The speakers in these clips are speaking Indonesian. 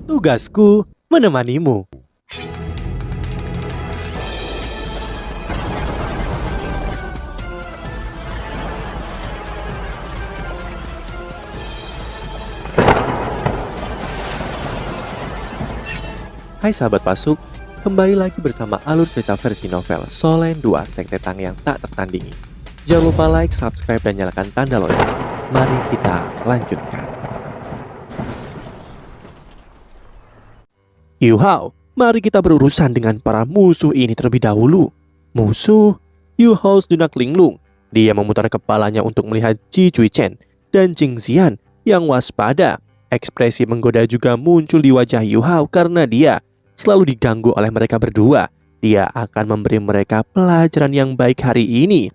Tugasku menemanimu. Hai sahabat Pasuk, kembali lagi bersama alur cerita versi novel Solen 2 Sekte Tang yang tak tertandingi. Jangan lupa like, subscribe, dan nyalakan tanda lonceng. Mari kita lanjutkan. Yuhao, mari kita berurusan dengan para musuh ini terlebih dahulu. Musuh? Yuhao sejenak linglung. Dia memutar kepalanya untuk melihat Ji Cuichen dan Jing Xian yang waspada. Ekspresi menggoda juga muncul di wajah Yuhao karena dia selalu diganggu oleh mereka berdua. Dia akan memberi mereka pelajaran yang baik hari ini.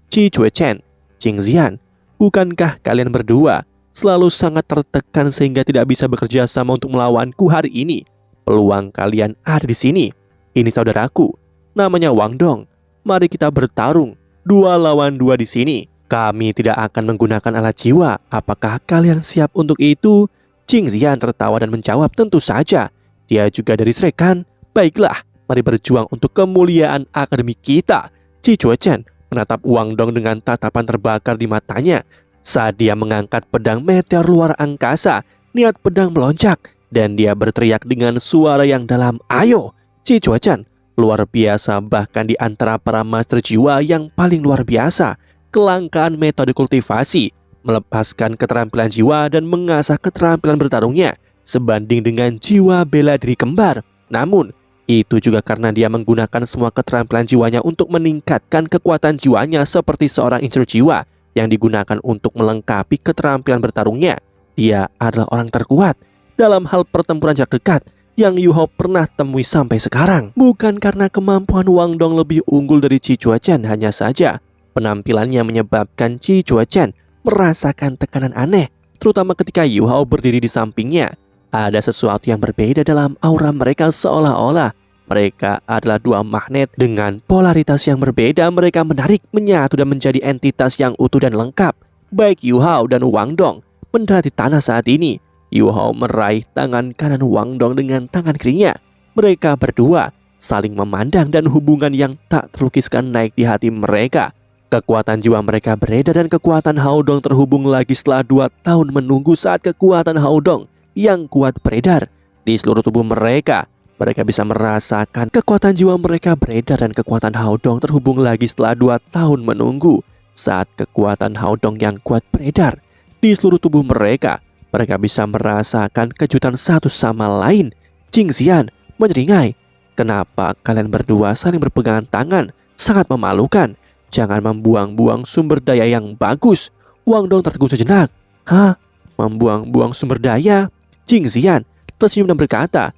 Ji Cuichen, Jing Xian, bukankah kalian berdua selalu sangat tertekan sehingga tidak bisa bekerja sama untuk melawanku hari ini? Peluang kalian ada di sini. Ini saudaraku, namanya Wang Dong. Mari kita bertarung 2 lawan 2 di sini. Kami tidak akan menggunakan alat jiwa. Apakah kalian siap untuk itu? Jing Xian tertawa dan menjawab, tentu saja. Dia juga dari Srekan. Baiklah, mari berjuang untuk kemuliaan akademi kita. Ji Cuichen menatap Wang Dong dengan tatapan terbakar di matanya. Saat dia mengangkat pedang meteor luar angkasa, niat pedang melonjak dan dia berteriak dengan suara yang dalam, "Ayo!" Ji Cuichen luar biasa, bahkan di antara para master jiwa yang paling luar biasa. Kelangkaan metode kultivasi, melepaskan keterampilan jiwa dan mengasah keterampilan bertarungnya sebanding dengan jiwa bela diri kembar. Namun, itu juga karena dia menggunakan semua keterampilan jiwanya untuk meningkatkan kekuatan jiwanya seperti seorang insur jiwa yang digunakan untuk melengkapi keterampilan bertarungnya. Dia adalah orang terkuat dalam hal pertempuran jarak dekat yang Yuhao pernah temui sampai sekarang. Bukan karena kemampuan Wang Dong lebih unggul dari Ji Cuichen, hanya saja penampilannya menyebabkan Ji Cuichen merasakan tekanan aneh, terutama ketika Yuhao berdiri di sampingnya. Ada sesuatu yang berbeda dalam aura mereka, seolah-olah mereka adalah 2 magnet dengan polaritas yang berbeda. Mereka menarik, menyatu dan menjadi entitas yang utuh dan lengkap. Baik Yuhao dan Wang Dong mendarat di tanah saat ini. Yuhao meraih tangan kanan Wang Dong dengan tangan kirinya. Mereka berdua saling memandang dan hubungan yang tak terlukiskan naik di hati mereka. Kekuatan jiwa mereka beredar dan kekuatan Hao Dong terhubung lagi setelah 2 tahun menunggu. Saat kekuatan Hao Dong yang kuat beredar di seluruh tubuh mereka, mereka bisa merasakan kekuatan jiwa mereka beredar dan kekuatan Hao Dong terhubung lagi setelah 2 tahun menunggu. Saat kekuatan Hao Dong yang kuat beredar di seluruh tubuh mereka, mereka bisa merasakan kejutan satu sama lain. Jing Xian menyeringai, "Kenapa kalian berdua saling berpegangan tangan? Sangat memalukan. Jangan membuang-buang sumber daya yang bagus." Wang Dong tertegun sejenak. "Hah? Membuang-buang sumber daya?" Jing Xian tersenyum dan berkata,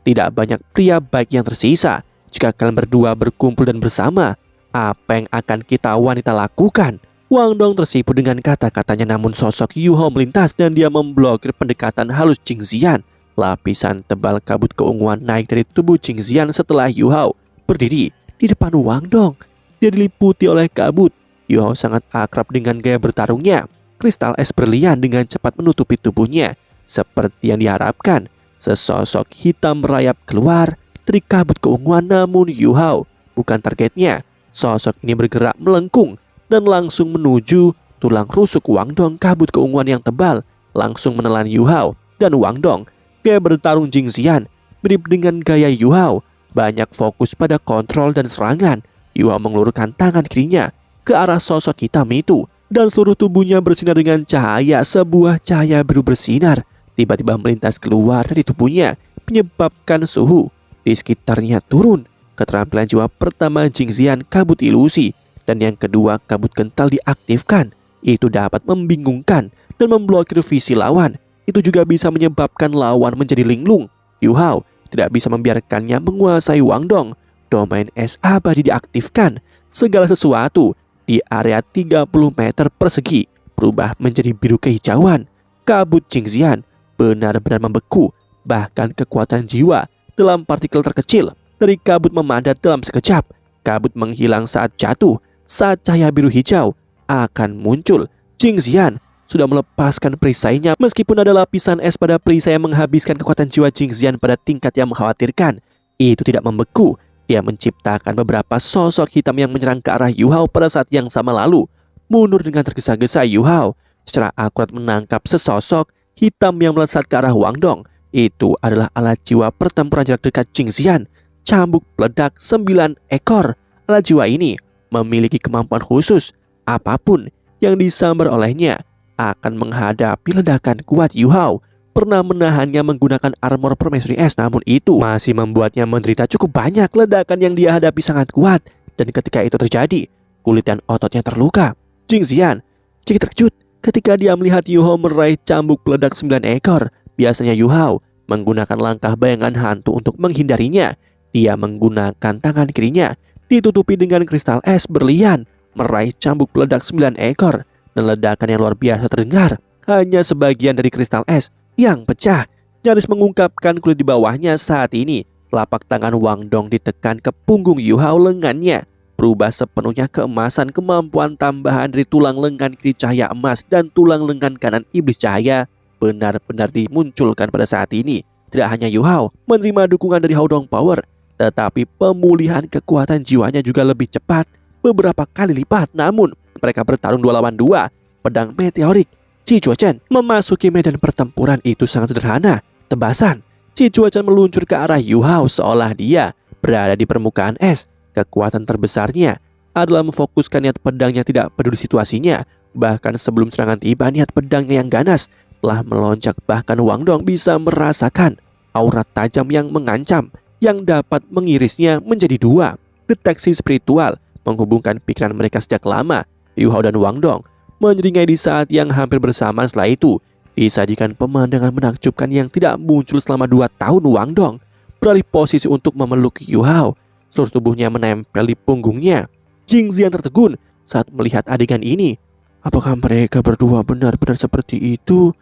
"Tidak banyak pria baik yang tersisa. Jika kalian berdua berkumpul dan bersama, apa yang akan kita wanita lakukan?" Wang Dong tersipu dengan kata-katanya, namun sosok Yuhao melintas dan dia memblokir pendekatan halus Jing Xian. Lapisan tebal kabut keunguan naik dari tubuh Jing Xian setelah Yuhao berdiri di depan Wang Dong. Dia diliputi oleh kabut. Yuhao sangat akrab dengan gaya bertarungnya. Kristal es berlian dengan cepat menutupi tubuhnya. Seperti yang diharapkan, sesosok hitam merayap keluar dari kabut keunguan, namun Yuhao bukan targetnya. Sosok ini bergerak melengkung dan langsung menuju tulang rusuk Wang Dong. Kabut keunguan yang tebal langsung menelan Yuhao dan Wang Dong. Gaya bertarung Jing Xian mirip dengan gaya Yuhao, banyak fokus pada kontrol dan serangan. Yuhao mengelurkan tangan kirinya ke arah sosok hitam itu dan seluruh tubuhnya bersinar dengan cahaya. Sebuah cahaya biru bersinar tiba-tiba melintas keluar dari tubuhnya, menyebabkan suhu di sekitarnya turun. Keterampilan jiwa pertama Jing Xian, kabut ilusi, dan yang kedua kabut kental diaktifkan. Itu dapat membingungkan dan memblokir visi lawan. Itu juga bisa menyebabkan lawan menjadi linglung. Yuhao tidak bisa membiarkannya menguasai Wang Dong. Domain es abadi diaktifkan. Segala sesuatu di area 30 meter persegi berubah menjadi biru kehijauan. Kabut Jing Xian benar-benar membeku. Bahkan kekuatan jiwa dalam partikel terkecil dari kabut memadat dalam sekejap. Kabut menghilang saat jatuh. Saat cahaya biru hijau akan muncul, Jing Xian sudah melepaskan perisainya. Meskipun ada lapisan es pada perisai yang menghabiskan kekuatan jiwa Jingxian pada tingkat yang mengkhawatirkan, itu tidak membeku. Dia menciptakan beberapa sosok hitam yang menyerang ke arah Yu Hao pada saat yang sama lalu. Mundur dengan tergesa-gesa, Yu Hao secara akurat menangkap sesosok hitam yang melesat ke arah Wang Dong. Itu adalah alat jiwa pertempuran jarak dekat Jingxian, cambuk peledak 9 ekor. Alat jiwa ini memiliki kemampuan khusus. Apapun yang disambar olehnya akan menghadapi ledakan kuat. Yu Hao pernah menahannya menggunakan armor permaisuri es, namun itu masih membuatnya menderita cukup banyak. Ledakan yang dia hadapi sangat kuat, dan ketika itu terjadi, kulit dan ototnya terluka. Jingxian sedikit terkejut ketika dia melihat Yu Hao meraih cambuk peledak 9 ekor. Biasanya Yu Hao menggunakan langkah bayangan hantu untuk menghindarinya. Dia menggunakan tangan kirinya ditutupi dengan kristal es berlian, meraih cambuk peledak 9 ekor, dan ledakan yang luar biasa terdengar. Hanya sebagian dari kristal es yang pecah, nyaris mengungkapkan kulit di bawahnya. Saat ini, telapak tangan Wang Dong ditekan ke punggung Yu Hao. Lengannya berubah sepenuhnya keemasan. Kemampuan tambahan dari tulang lengan kiri cahaya emas dan tulang lengan kanan iblis cahaya benar-benar dimunculkan pada saat ini. Tidak hanya Yu Hao menerima dukungan dari Hao Dong Power, tetapi pemulihan kekuatan jiwanya juga lebih cepat, beberapa kali lipat. Namun, mereka bertarung 2 lawan 2. Pedang meteorik Qi Chuochen memasuki medan pertempuran itu sangat sederhana. Tebasan Qi Chuochen meluncur ke arah Yu Hao seolah dia berada di permukaan es. Kekuatan terbesarnya adalah memfokuskan niat pedangnya, tidak peduli situasinya. Bahkan sebelum serangan tiba, niat pedangnya yang ganas telah melonjak. Bahkan Wang Dong bisa merasakan aura tajam yang mengancam yang dapat mengirisnya menjadi 2. Deteksi spiritual menghubungkan pikiran mereka sejak lama. Yu Hao dan Wang Dong menyeringai di saat yang hampir bersamaan. Setelah itu, disajikan pemandangan menakjubkan yang tidak muncul selama 2 tahun. Wang Dong beralih posisi untuk memeluk Yu Hao. Seluruh tubuhnya menempel di punggungnya. Jingxian tertegun saat melihat adegan ini. Apakah mereka berdua benar-benar seperti itu?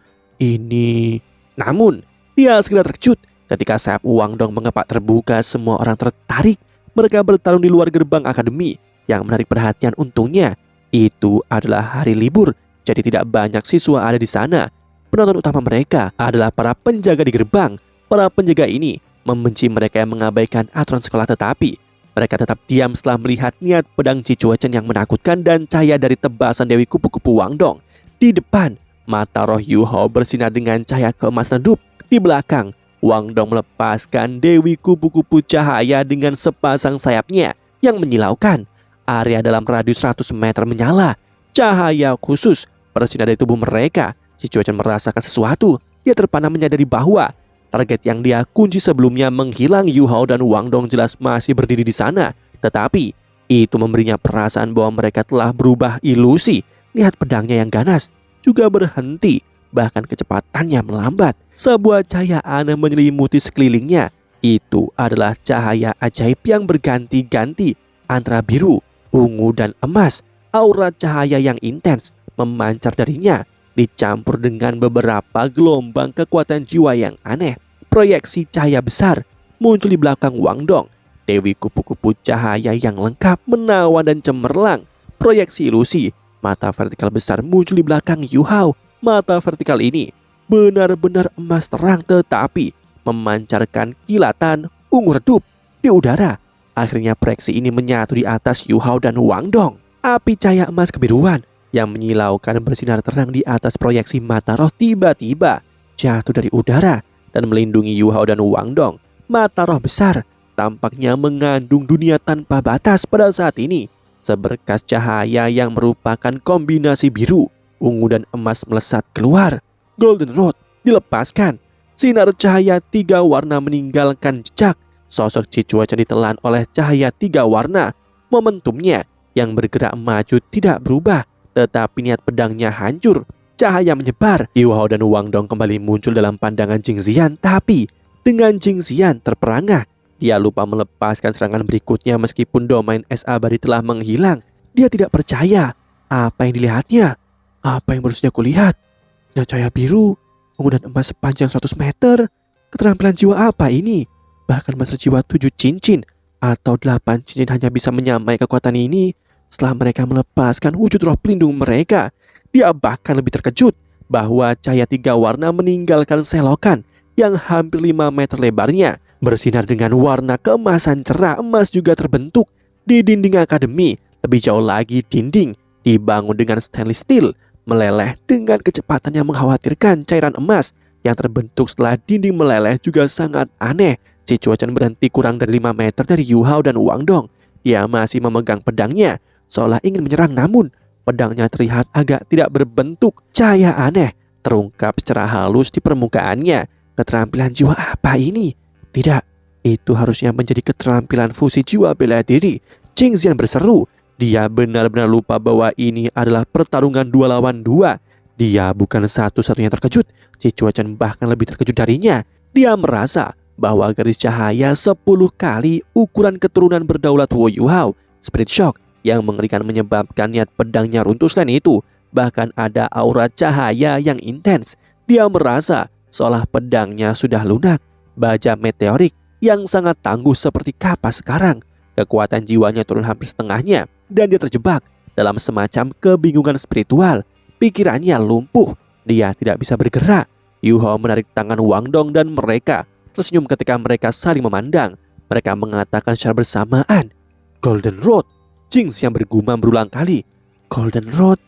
Namun, dia segera terkejut ketika sayap Wang Dong mengepak terbuka. Semua orang tertarik. Mereka bertarung di luar gerbang akademi. Yang menarik perhatian untungnya, itu adalah hari libur, jadi tidak banyak siswa ada di sana. Penonton utama mereka adalah para penjaga di gerbang. Para penjaga ini membenci mereka yang mengabaikan aturan sekolah, tetapi mereka tetap diam setelah melihat niat pedang Qi Chuochen yang menakutkan dan cahaya dari tebasan Dewi Kupu-Kupu Wang Dong. Di depan, mata roh Yu Hao bersinar dengan cahaya keemasan redup. Di belakang, Wang Dong melepaskan Dewi Kupu-Kupu cahaya dengan sepasang sayapnya yang menyilaukan. Area dalam radius 100 meter menyala. Cahaya khusus bersinar dari tubuh mereka. Qi Chuochen merasakan sesuatu. Dia terpana menyadari bahwa target yang dia kunci sebelumnya menghilang. Yu Hao dan Wang Dong jelas masih berdiri di sana, tetapi itu memberinya perasaan bahwa mereka telah berubah ilusi. Lihat pedangnya yang ganas juga berhenti, bahkan kecepatannya melambat. Sebuah cahaya aneh menyelimuti sekelilingnya. Itu adalah cahaya ajaib yang berganti-ganti antara biru, ungu, dan emas. Aura cahaya yang intens memancar darinya, dicampur dengan beberapa gelombang kekuatan jiwa yang aneh. Proyeksi cahaya besar muncul di belakang Wang Dong. Dewi Kupu-Kupu cahaya yang lengkap, menawan, dan cemerlang. Proyeksi ilusi mata vertikal besar muncul di belakang Yu Hao. Mata vertikal ini benar-benar emas terang, tetapi memancarkan kilatan ungu redup di udara. Akhirnya proyeksi ini menyatu di atas Yu Hao dan Wang Dong. Api cahaya emas kebiruan yang menyilaukan bersinar terang di atas proyeksi mata roh tiba-tiba jatuh dari udara dan melindungi Yu Hao dan Wang Dong. Mata roh besar tampaknya mengandung dunia tanpa batas pada saat ini. Seberkas cahaya yang merupakan kombinasi biru, ungu, dan emas melesat keluar. Golden Rod dilepaskan. Sinar cahaya 3 warna meninggalkan jejak. Sosok Qi Chuochen ditelan oleh cahaya 3 warna. Momentumnya yang bergerak maju tidak berubah, tetapi niat pedangnya hancur. Cahaya menyebar. Yu Hao dan Wang Dong kembali muncul dalam pandangan Jingxian, tapi dengan Jingxian terperangah. Dia lupa melepaskan serangan berikutnya meskipun domain es abadi telah menghilang. Dia tidak percaya apa yang dilihatnya. Apa yang harusnya kulihat? Cahaya biru, ungu, dan emas sepanjang 100 meter. Keterampilan jiwa apa ini? Bahkan master jiwa 7 cincin atau 8 cincin hanya bisa menyamai kekuatan ini. Setelah mereka melepaskan wujud roh pelindung mereka, Dia bahkan lebih terkejut bahwa cahaya 3 warna meninggalkan selokan yang hampir 5 meter lebarnya, bersinar dengan warna keemasan cerah. Emas juga terbentuk di dinding akademi. Lebih jauh lagi, dinding dibangun dengan stainless steel, meleleh dengan kecepatan yang mengkhawatirkan. Cairan emas yang terbentuk setelah dinding meleleh juga sangat aneh. Si Chuachen berhenti kurang dari 5 meter dari Yu Hao dan Wang Dong. Dia masih memegang pedangnya, seolah ingin menyerang, namun pedangnya terlihat agak tidak berbentuk. Cahaya aneh terungkap secara halus di permukaannya. Keterampilan jiwa apa ini? Tidak, itu harusnya menjadi keterampilan fusi jiwa bela diri. Jingxian berseru. Dia benar-benar lupa bahwa ini adalah pertarungan 2 lawan 2. Dia bukan satu-satunya terkejut. Si Chuachen bahkan lebih terkejut darinya. Dia merasa bahwa garis cahaya 10 kali ukuran keturunan berdaulat Wu Yuhao, Spirit Shock yang mengerikan menyebabkan niat pedangnya runtuh. Selain itu, bahkan ada aura cahaya yang intens. Dia merasa seolah pedangnya sudah lunak. Baja meteorik yang sangat tangguh seperti kapas sekarang. Kekuatan jiwanya turun hampir setengahnya, dan dia terjebak dalam semacam kebingungan spiritual. Pikirannya lumpuh, dia tidak bisa bergerak. Yu Hao menarik tangan Wang Dong dan mereka tersenyum ketika mereka saling memandang. Mereka mengatakan secara bersamaan, "Golden Road." Jingxian bergumam berulang kali, "Golden Road."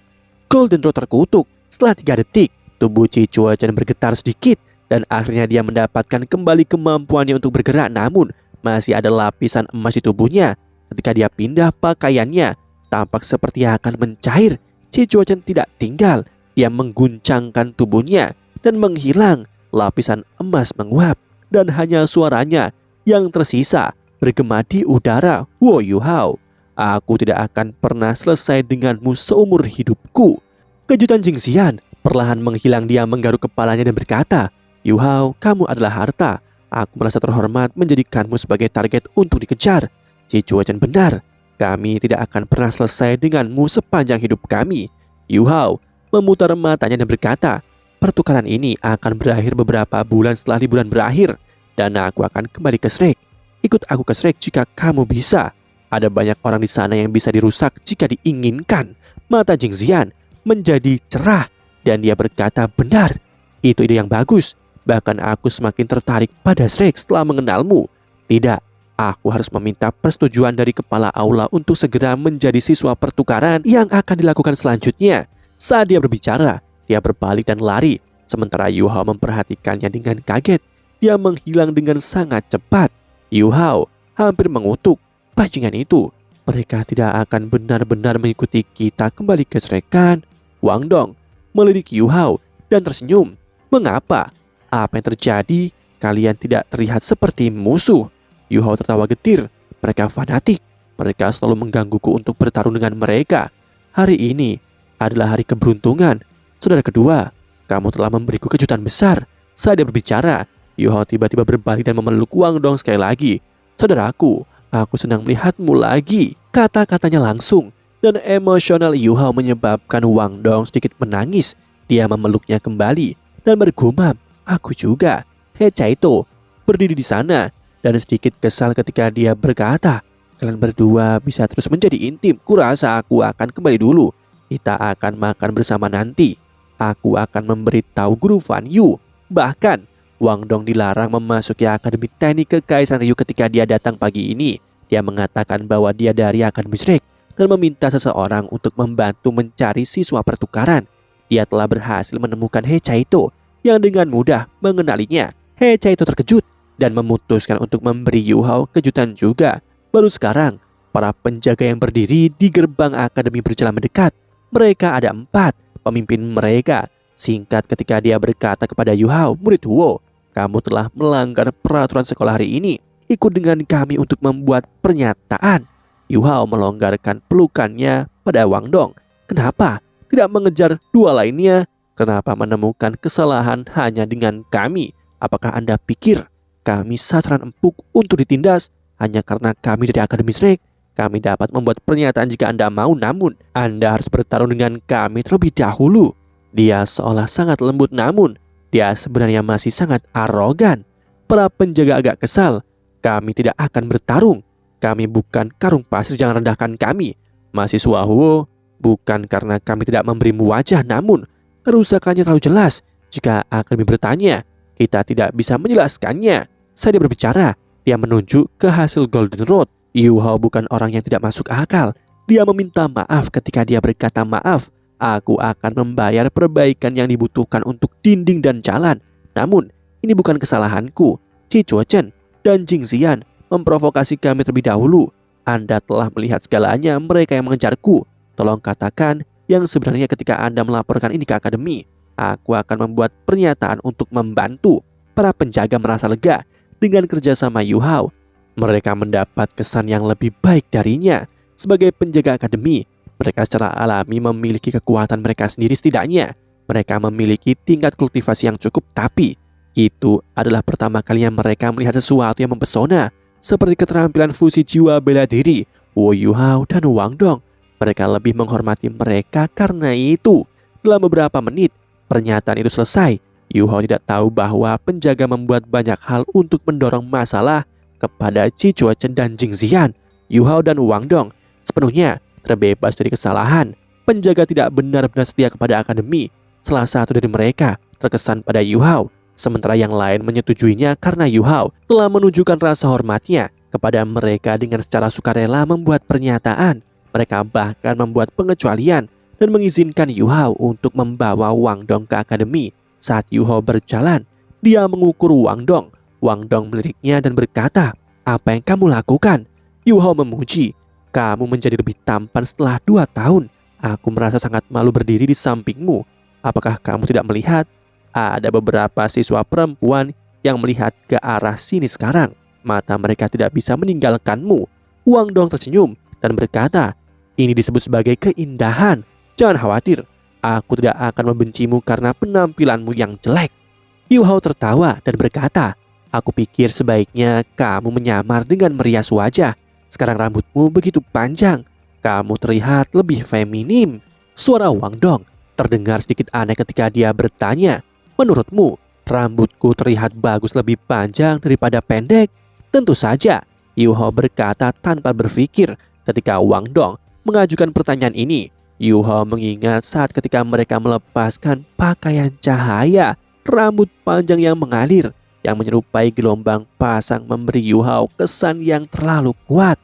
Golden Road terkutuk. Setelah 3 detik, tubuh Chi Chuachen bergetar sedikit dan akhirnya dia mendapatkan kembali kemampuannya untuk bergerak, namun masih ada lapisan emas di tubuhnya. Ketika dia pindah pakaiannya, tampak seperti akan mencair. Chi Chuachen tidak tinggal. Dia mengguncangkan tubuhnya dan menghilang. Lapisan emas menguap dan hanya suaranya yang tersisa bergema di udara. "Wu Yuhao, aku tidak akan pernah selesai denganmu seumur hidupku." Kejutan Jingxian perlahan menghilang. Dia menggaruk kepalanya dan berkata, "Yu Hao, kamu adalah harta. Aku merasa terhormat menjadikanmu sebagai target untuk dikejar." Si Chuachen benar. Kami tidak akan pernah selesai denganmu sepanjang hidup kami. Yu Hao memutar matanya dan berkata, "Pertukaran ini akan berakhir beberapa bulan setelah liburan berakhir, dan aku akan kembali ke Shrek. Ikut aku ke Shrek jika kamu bisa. Ada banyak orang di sana yang bisa dirusak jika diinginkan." Mata Jingxian menjadi cerah dan dia berkata, "Benar, itu ide yang bagus. Bahkan aku semakin tertarik pada Shrek setelah mengenalmu. Tidak, aku harus meminta persetujuan dari kepala aula untuk segera menjadi siswa pertukaran yang akan dilakukan selanjutnya." Saat dia berbicara, dia berbalik dan lari, sementara Yu Hao memperhatikannya dengan kaget. Dia menghilang dengan sangat cepat. Yu Hao hampir mengutuk, "Bajingan itu, mereka tidak akan benar-benar mengikuti kita kembali ke Shrek kan?" Wang Dong melirik Yu Hao dan tersenyum. "Mengapa? Apa yang terjadi? Kalian tidak terlihat seperti musuh." Yu Hao tertawa getir. "Mereka fanatik. Mereka selalu menggangguku untuk bertarung dengan mereka. Hari ini adalah hari keberuntungan. Saudara kedua, kamu telah memberiku kejutan besar." Saat dia berbicara, Yu Hao tiba-tiba berbalik dan memeluk Wang Dong sekali lagi. "Saudaraku, aku senang melihatmu lagi." Kata-katanya langsung dan emosional Yu Hao menyebabkan Wang Dong sedikit menangis. Dia memeluknya kembali dan bergumam, "Aku juga." He Chaito berdiri di sana dan sedikit kesal ketika dia berkata, "Kalian berdua bisa terus menjadi intim. Kurasa aku akan kembali dulu. Kita akan makan bersama nanti. Aku akan memberitahu Guru Fan Yu." Bahkan Wang Dong dilarang memasuki Akademi Teknik Kekaisaran Ryu ketika dia datang pagi ini. Dia mengatakan bahwa dia dari Akademi Shrek dan meminta seseorang untuk membantu mencari siswa pertukaran. Dia telah berhasil menemukan He Chaito yang dengan mudah mengenalinya. He Chaito terkejut dan memutuskan untuk memberi Yu Hao kejutan juga. Baru sekarang, para penjaga yang berdiri di gerbang akademi berjalan mendekat. Mereka ada 4, pemimpin mereka. Singkat ketika dia berkata kepada Yu Hao, "Murid Huo, kamu telah melanggar peraturan sekolah hari ini. Ikut dengan kami untuk membuat pernyataan." Yu Hao melonggarkan pelukannya pada Wang Dong. "Kenapa tidak mengejar 2 lainnya? Kenapa menemukan kesalahan hanya dengan kami? Apakah Anda pikir kami sasaran empuk untuk ditindas hanya karena kami dari Akademi Shrek? Kami dapat membuat pernyataan jika Anda mau, namun Anda harus bertarung dengan kami terlebih dahulu." Dia seolah sangat lembut, namun dia sebenarnya masih sangat arogan. Para penjaga agak kesal. "Kami tidak akan bertarung. Kami bukan karung pasir, jangan rendahkan kami." Mahasiswa Huo, Bukan karena kami tidak memberimu wajah, namun kerusakannya terlalu jelas. Jika Akademi bertanya, kita tidak bisa menjelaskannya. Saat dia berbicara, dia menunjuk ke hasil Golden Road. Yu Hao bukan orang yang tidak masuk akal. Dia meminta maaf ketika dia berkata maaf. Aku akan membayar perbaikan yang dibutuhkan untuk dinding dan jalan. Namun, ini bukan kesalahanku. Ji Chuochen dan Jing Xian memprovokasi kami terlebih dahulu. Anda telah melihat segalanya, mereka yang mengejarku. Tolong katakan yang sebenarnya ketika Anda melaporkan ini ke Akademi. Aku akan membuat pernyataan untuk membantu. Para penjaga merasa lega dengan kerjasama Yu Hao. Mereka mendapat kesan yang lebih baik darinya. Sebagai penjaga Akademi, mereka secara alami memiliki kekuatan mereka sendiri setidaknya. Mereka memiliki tingkat kultivasi yang cukup, tapi itu adalah pertama kalinya mereka melihat sesuatu yang mempesona, seperti keterampilan fusi jiwa bela diri Wu Yuhao dan Wang Dong. Mereka lebih menghormati mereka karena itu. Dalam beberapa menit, pernyataan itu selesai. Yu Hao tidak tahu bahwa penjaga membuat banyak hal untuk mendorong masalah kepada Ji Chuochen dan Jing Xian. Yu Hao dan Wang Dong sepenuhnya terbebas dari kesalahan. Penjaga tidak benar-benar setia kepada Akademi. Salah satu dari mereka terkesan pada Yu Hao, sementara yang lain menyetujuinya karena Yu Hao telah menunjukkan rasa hormatnya kepada mereka dengan secara sukarela membuat pernyataan. Mereka bahkan membuat pengecualian dan mengizinkan Yu Hao untuk membawa Wang Dong ke Akademi. Saat Yu Hao berjalan, dia mengukur Wang Dong. Wang Dong meliriknya dan berkata, "Apa yang kamu lakukan?" Yu Hao memuji, "Kamu menjadi lebih tampan setelah 2 tahun. Aku merasa sangat malu berdiri di sampingmu. Apakah kamu tidak melihat? Ada beberapa siswa perempuan yang melihat ke arah sini sekarang. Mata mereka tidak bisa meninggalkanmu." Wang Dong tersenyum dan berkata, "Ini disebut sebagai keindahan. Jangan khawatir, aku tidak akan membencimu karena penampilanmu yang jelek." Yu Hao tertawa dan berkata, "Aku pikir sebaiknya kamu menyamar dengan merias wajah. Sekarang rambutmu begitu panjang, kamu terlihat lebih feminim." Suara Wang Dong terdengar sedikit aneh ketika dia bertanya, "Menurutmu, rambutku terlihat bagus lebih panjang daripada pendek?" "Tentu saja," Yu Hao berkata tanpa berpikir. Ketika Wang Dong mengajukan pertanyaan ini, Yu Hao mengingat saat ketika mereka melepaskan pakaian cahaya, rambut panjang yang mengalir, yang menyerupai gelombang pasang memberi Yu Hao kesan yang terlalu kuat.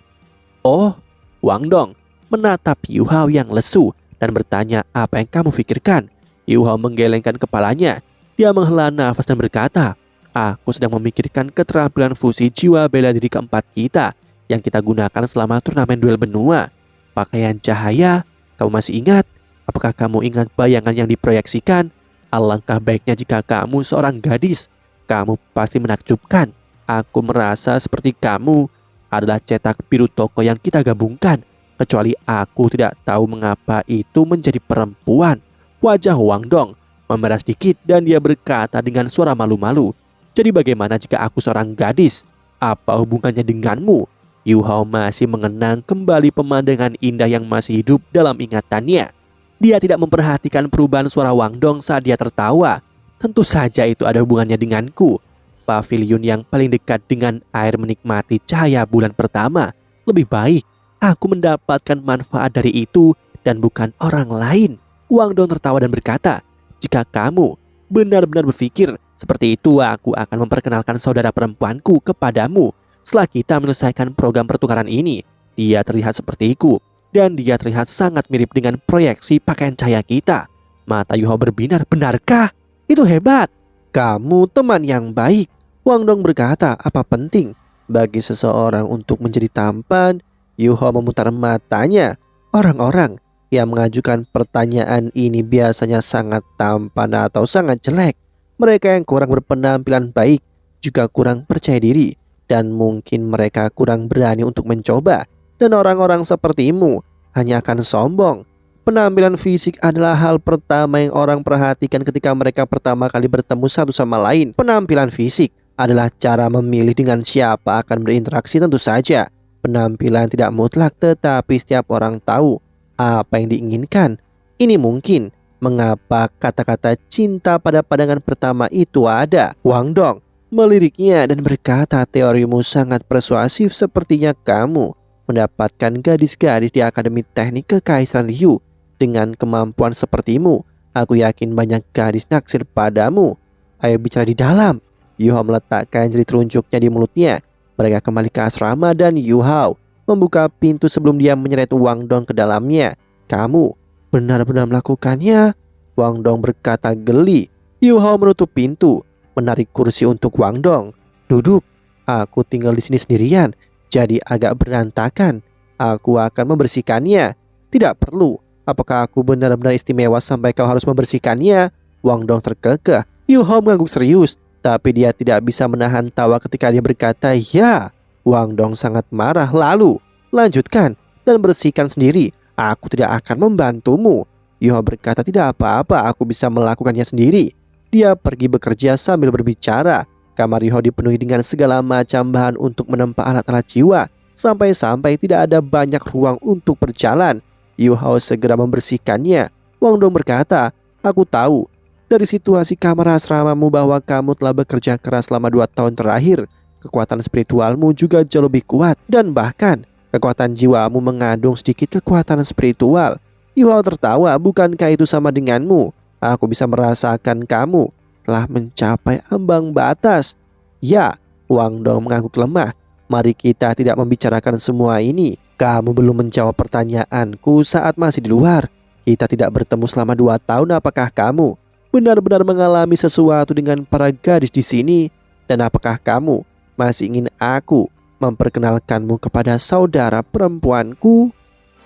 "Oh," Wang Dong menatap Yu Hao yang lesu dan bertanya, "Apa yang kamu pikirkan?" Yu Hao menggelengkan kepalanya. Dia menghela nafas dan berkata, "Aku sedang memikirkan keterampilan fusi jiwa bela diri keempat kita yang kita gunakan selama turnamen duel benua. Pakaian cahaya, kamu masih ingat? Apakah kamu ingat bayangan yang diproyeksikan? Alangkah baiknya jika kamu seorang gadis. Kamu pasti menakjubkan. Aku merasa seperti kamu adalah cetak biru toko yang kita gabungkan. Kecuali aku tidak tahu mengapa itu menjadi perempuan." Wajah Wang Dong memerah sedikit dan dia berkata dengan suara malu-malu, "Jadi bagaimana jika aku seorang gadis? Apa hubungannya denganmu?" Yu Hao masih mengenang kembali pemandangan indah yang masih hidup dalam ingatannya. Dia tidak memperhatikan perubahan suara Wang Dong saat dia tertawa. "Tentu saja itu ada hubungannya denganku. Pavilion yang paling dekat dengan air menikmati cahaya bulan pertama. Lebih baik aku mendapatkan manfaat dari itu dan bukan orang lain." Wang Dong tertawa dan berkata, "Jika kamu benar-benar berpikir seperti itu, aku akan memperkenalkan saudara perempuanku kepadamu. Setelah kita menyelesaikan program pertukaran ini, dia terlihat sepertiku dan dia terlihat sangat mirip dengan proyeksi pakaian cahaya kita." Mata Yu Hao berbinar. "Benarkah? Itu hebat. Kamu teman yang baik." Wang Dong berkata, "Apa penting bagi seseorang untuk menjadi tampan?" Yu Hao memutar matanya. Orang-orang yang mengajukan pertanyaan ini biasanya sangat tampan atau sangat jelek. Mereka yang kurang berpenampilan baik juga kurang percaya diri, dan mungkin mereka kurang berani untuk mencoba. Dan orang-orang sepertimu hanya akan sombong. Penampilan fisik adalah hal pertama yang orang perhatikan ketika mereka pertama kali bertemu satu sama lain. Penampilan fisik adalah cara memilih dengan siapa akan berinteraksi. Tentu saja penampilan tidak mutlak, tetapi setiap orang tahu apa yang diinginkan. Ini mungkin mengapa kata-kata cinta pada pandangan pertama itu ada. Wang Dong meliriknya dan berkata, "Teorimu sangat persuasif. Sepertinya kamu mendapatkan gadis-gadis di Akademi Teknik Kekaisaran Liu Dengan kemampuan sepertimu, aku yakin banyak gadis naksir padamu. Ayo bicara di dalam. Yu Hao meletakkan jari telunjuknya di mulutnya. Mereka kembali ke asrama dan Yu Hao membuka pintu sebelum dia menyeret Wang Dong ke dalamnya. Kamu benar-benar melakukannya? Wang Dong berkata geli. Yu Hao menutup pintu, menarik kursi untuk Wang Dong. Duduk. Aku tinggal di sini sendirian, jadi agak berantakan. Aku akan membersihkannya. Tidak perlu. Apakah aku benar-benar istimewa sampai kau harus membersihkannya? Wang Dong terkekeh. Yu Hao mengangguk serius, tapi dia tidak bisa menahan tawa ketika dia berkata, "Ya." Wang Dong sangat marah. Lalu, lanjutkan dan bersihkan sendiri. Aku tidak akan membantumu. Yu Hao berkata, "Tidak apa-apa, aku bisa melakukannya sendiri." Dia pergi bekerja sambil berbicara. Kamar Yu Hao dipenuhi dengan segala macam bahan untuk menempa alat-alat jiwa. Sampai-sampai tidak ada banyak ruang untuk berjalan. Yu Hao segera membersihkannya. Wang Dong berkata, "Aku tahu dari situasi kamar asramamu bahwa kamu telah bekerja keras selama 2 tahun terakhir. Kekuatan spiritualmu juga jauh lebih kuat. Dan bahkan kekuatan jiwamu mengandung sedikit kekuatan spiritual." Yu Hao tertawa. "Bukankah itu sama denganmu? Aku bisa merasakan kamu telah mencapai ambang batas." "Ya." Wang Dong mengangguk lemah. "Mari kita tidak membicarakan semua ini. Kamu belum menjawab pertanyaanku saat masih di luar. Kita tidak bertemu selama 2 tahun. Apakah kamu benar-benar mengalami sesuatu dengan para gadis di sini? Dan apakah kamu masih ingin aku memperkenalkanmu kepada saudara perempuanku?"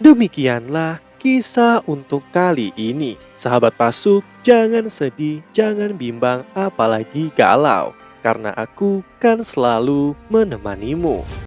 Demikianlah kisah untuk kali ini. Sahabat Pasuk, jangan sedih, jangan bimbang, apalagi galau, karena aku kan selalu menemanimu.